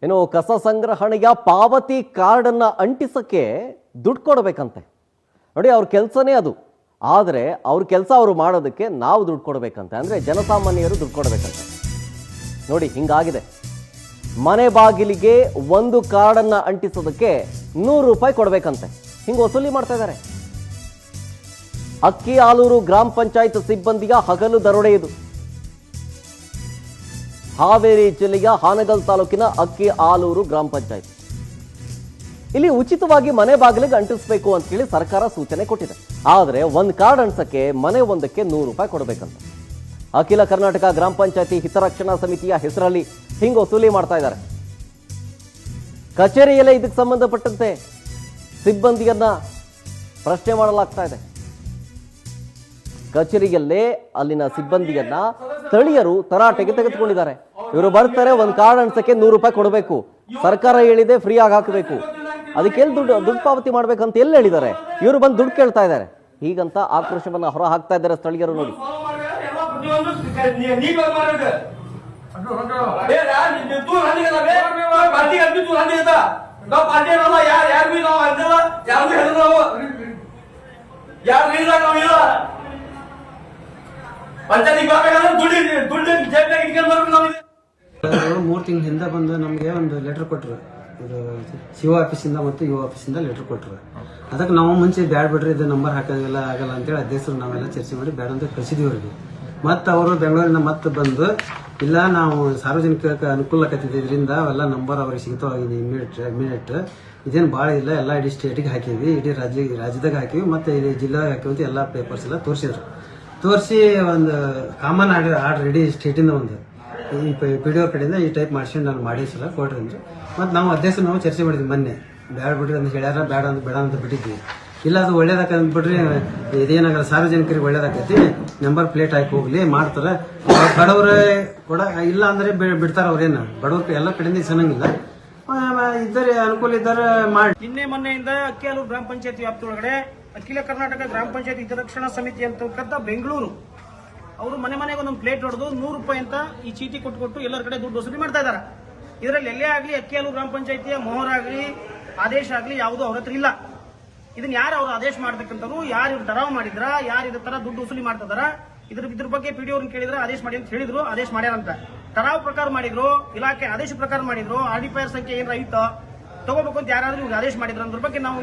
ಇನ್ನು ಕಸ ಸಂಗ್ರಹಣೆಯ ಪಾವತಿ ಕಾರ್ಡ್ ಅನ್ನ ಅಂಟಿಸಕ್ಕೆ ದುಡ್ಡು ಕೊಡಬೇಕಂತೆ. ನೋಡಿ, ಅವ್ರ ಕೆಲಸನೇ ಅದು. ಆದರೆ ಅವ್ರ ಕೆಲಸ ಅವರು ಮಾಡೋದಕ್ಕೆ ನಾವು ದುಡ್ಡು ಕೊಡಬೇಕಂತೆ. ಅಂದರೆ ಜನಸಾಮಾನ್ಯರು ದುಡ್ಡು ಕೊಡಬೇಕಂತೆ. ನೋಡಿ, ಹಿಂಗಾಗಿದೆ. ಮನೆ ಬಾಗಿಲಿಗೆ ಒಂದು ಕಾರ್ಡನ್ನು ಅಂಟಿಸೋದಕ್ಕೆ 100 ರೂಪಾಯಿ ಕೊಡಬೇಕಂತೆ. ಹಿಂಗೆ ವಸೂಲಿ ಮಾಡ್ತಾ ಇದ್ದಾರೆ. ಅಕ್ಕಿ ಆಲೂರು ಗ್ರಾಮ ಪಂಚಾಯತ್ ಸಿಬ್ಬಂದಿಯ ಹಗಲು ದರೋಡೆ ಇದು. ಹಾವೇರಿ ಜಿಲ್ಲೆಯ ಹಾನಗಲ್ ತಾಲೂಕಿನ ಅಕ್ಕಿ ಆಲೂರು ಗ್ರಾಮ ಪಂಚಾಯತ್. ಇಲ್ಲಿ ಉಚಿತವಾಗಿ ಮನೆ ಬಾಗಿಲಿಗೆ ಅಂಟಿಸಬೇಕು ಅಂತ ಹೇಳಿ ಸರ್ಕಾರ ಸೂಚನೆ ಕೊಟ್ಟಿದೆ. ಆದರೆ ಒಂದು ಕಾರ್ಡ್ ಅಂಟಿಸಕ್ಕೆ ಮನೆ ಒಂದಕ್ಕೆ 100 ರೂಪಾಯಿ ಕೊಡಬೇಕಂತ. ಅಖಿಲ ಕರ್ನಾಟಕ ಗ್ರಾಮ ಪಂಚಾಯತಿ ಹಿತರಕ್ಷಣಾ ಸಮಿತಿಯ ಹೆಸರಲ್ಲಿ ಹಿಂಗೆ ವಸೂಲಿ ಮಾಡ್ತಾ ಇದ್ದಾರೆ. ಕಚೇರಿಯಲ್ಲೇ ಇದಕ್ಕೆ ಸಂಬಂಧಪಟ್ಟಂತೆ ಸಿಬ್ಬಂದಿಯನ್ನ ಪ್ರಶ್ನೆ ಮಾಡಲಾಗ್ತಾ ಇದೆ. ಕಚೇರಿಯಲ್ಲೇ ಅಲ್ಲಿನ ಸಿಬ್ಬಂದಿಯನ್ನ ಸ್ಥಳೀಯರು ತರಾಟೆಗೆ ತೆಗೆದುಕೊಂಡಿದ್ದಾರೆ. ಇವರು ಬರ್ತಾರೆ, ಒಂದು ಕಾರ್ಡ್ ಅಂಟಿಸಕ್ಕೆ 100 ರೂಪಾಯಿ ಕೊಡಬೇಕು, ಸರ್ಕಾರ ಹೇಳಿದೆ ಫ್ರೀ ಆಗಿ ಹಾಕಬೇಕು, ಅದಕ್ಕೆ ಎಲ್ಲಿ ದುಡ್ಡು ಪಾವತಿ ಮಾಡ್ಬೇಕಂತ ಎಲ್ಲಿ ಹೇಳಿದ್ದಾರೆ? ಇವರು ಬಂದು ದುಡ್ಡು ಕೇಳ್ತಾ ಇದ್ದಾರೆ. ಹೀಗಂತ ಆಕ್ರೋಶವನ್ನ ಹೊರ ಹಾಕ್ತಾ ಇದ್ದಾರೆ ಸ್ಥಳೀಯರು. ನೋಡಿ, ಮೂರು ತಿಂಗಳ ಹಿಂದೆ ಬಂದು ನಮಗೆ ಒಂದು ಲೆಟರ್ ಕೊಟ್ಟರು. ಇದು ಶಿವ ಆಫೀಸಿಂದ ಮತ್ತು ಯುವ ಆಫೀಸಿಂದ ಲೆಟರ್ ಕೊಟ್ಟರು. ಅದಕ್ಕೆ ನಾವು ಮುಂಚೆ ಬ್ಯಾಡ್ ಬಿಡ್ರಿ, ಇದು ನಂಬರ್ ಹಾಕೋಂಗಿಲ್ಲ ಆಗಲ್ಲ ಅಂತೇಳಿ ಅಧ್ಯಕ್ಷರು ನಾವೆಲ್ಲ ಚರ್ಚೆ ಮಾಡಿ ಬ್ಯಾಡ್ ಅಂತ ಕಳಿಸಿದ್ವಿ ಅವ್ರಿಗೆ. ಮತ್ತು ಅವರು ಬೆಂಗಳೂರಿನ ಮತ್ತೆ ಬಂದು ಇಲ್ಲ ನಾವು ಸಾರ್ವಜನಿಕ ಅನುಕೂಲ ಆಕತ್ತಿದ್ದೆ, ಇದರಿಂದ ಅವೆಲ್ಲ ನಂಬರ್ ಅವ್ರಿಗೆ ಸಿಗ್ತಾವ ಇಮಿಡಿಯೇಟ್ ಇದೇನು ಭಾಳ ಇಲ್ಲ, ಎಲ್ಲ ಇಡೀ ಸ್ಟೇಟಿಗೆ ಹಾಕಿವಿ, ಇಡೀ ರಾಜ್ಯದಾಗ ಹಾಕಿವಿ, ಮತ್ತು ಇಡೀ ಜಿಲ್ಲೆದಾಗ ಹಾಕಿವಿ ಅಂತ ಎಲ್ಲ ಪೇಪರ್ಸ್ ಎಲ್ಲ ತೋರಿಸಿದ್ರು. ತೋರಿಸಿ ಒಂದು ಕಾಮನ್ ಆರ್ಡರ್ ಇಡೀ ಸ್ಟೇಟಿಂದ ಒಂದು ಈ PDO ಕಡೆಯಿಂದ ಈ ಟೈಪ್ ಮಾಡಿಸ್ಕೊಂಡು ನಾನು ಮಾಡಿ ಸಲ ಕೊಡ್ರಿ ಅಂದ್ರೆ. ಮತ್ತು ನಾವು ಅಧ್ಯಕ್ಷ ನಾವು ಚರ್ಚೆ ಮಾಡಿದ್ವಿ ಮೊನ್ನೆ, ಬ್ಯಾಡ ಬಿಡ್ರಿ ಅಂತ ಹೇಳ್ಯಾರ, ಬೇಡ ಅಂತ ಬಿಟ್ಟಿದ್ವಿ. ಇಲ್ಲ ಅದು ಒಳ್ಳೇದಾಕ ಅಂದ್ಬಿಡ್ರಿ, ಇದೇನಾಗಲ್ಲ ಸಾರ್ವಜನಿಕರಿಗೆ ಒಳ್ಳೇದಾಕೈತಿ, ನಂಬರ್ ಪ್ಲೇಟ್ ಹಾಕಿ ಹೋಗ್ಲಿ ಮಾಡ್ತಾರೆ. ಬಡವ್ರ ಕೂಡ ಇಲ್ಲ ಅಂದ್ರೆ ಬಿಡ್ತಾರ. ಅವ್ರೇನು ಬಡವ್ರ ಎಲ್ಲ ಕಡೆಯಿಂದ ಸನ್ನಂಗಿಲ್ಲ, ಇದ್ದಾರೆ ಅನುಕೂಲ ಇದ್ದಾರೆ ಮಾಡಿ. ನಿನ್ನೆ ಮೊನ್ನೆಯಿಂದ ಅಕ್ಕಿಯಾಲೂರು ಗ್ರಾಮ ಪಂಚಾಯತಿ ವ್ಯಾಪ್ತಿಯೊಳಗಡೆ ಅಖಿಲ ಕರ್ನಾಟಕ ಗ್ರಾಮ ಪಂಚಾಯತಿ ಹಿತರಕ್ಷಣಾ ಸಮಿತಿ ಅಂತಕ್ಕಂಥ ಬೆಂಗಳೂರು ಅವರು ಮನೆಗೆ ಒಂದೊಂದು ಪ್ಲೇಟ್ ಹೊಡೆದು 100 ರೂಪಾಯಿ ಅಂತ ಈ ಚೀಟಿ ಕೊಟ್ಟು ಎಲ್ಲರ ಕಡೆ ದುಡ್ಡು ವಸೂಲಿ ಮಾಡ್ತಾ ಇದ್ದಾರೆ. ಇದರಲ್ಲಿ ಎಲ್ಲೇ ಆಗಲಿ ಅಕ್ಕಿಯಾಲೂರು ಗ್ರಾಮ ಪಂಚಾಯತಿಯ ಮೊಹರ್ ಆಗಲಿ ಆದೇಶ ಆಗಲಿ ಯಾವುದೂ ಅವ್ರ ಹತ್ರ ಇಲ್ಲ. ಇದನ್ನ ಯಾರು ಅವ್ರು ಆದೇಶ ಮಾಡ್ತಕ್ಕಂಥವ್ರು, ಯಾರು ಇವ್ರು ಠರಾವ್ ಮಾಡಿದ್ರ, ಯಾರು ಇದ್ರ ತರ ದುಡ್ಡು ವಸೂಲಿ ಮಾಡ್ತಿದಾರ, ಇದ್ರ ಬಗ್ಗೆ PDO ಅವ್ರನ್ನ ಕೇಳಿದ್ರೆ ಆದೇಶ ಮಾಡಿ ಅಂತ ಹೇಳಿದ್ರು. ಆದೇಶ ಮಾಡ್ಯಾರಂತ ಠರಾವ್ ಪ್ರಕಾರ ಮಾಡಿದ್ರು, ಇಲಾಖೆ ಆದೇಶ ಪ್ರಕಾರ ಮಾಡಿದ್ರು. RDPR ಸಂಖ್ಯೆ ಏನಾರ ಇತ್ತು ತಗೋಬೇಕು ಅಂತ ಯಾರಾದ್ರೂ ಇವ್ರಿಗೆ ಆದೇಶ ಮಾಡಿದ್ರು ಅದ್ರ ಬಗ್ಗೆ ನಾವು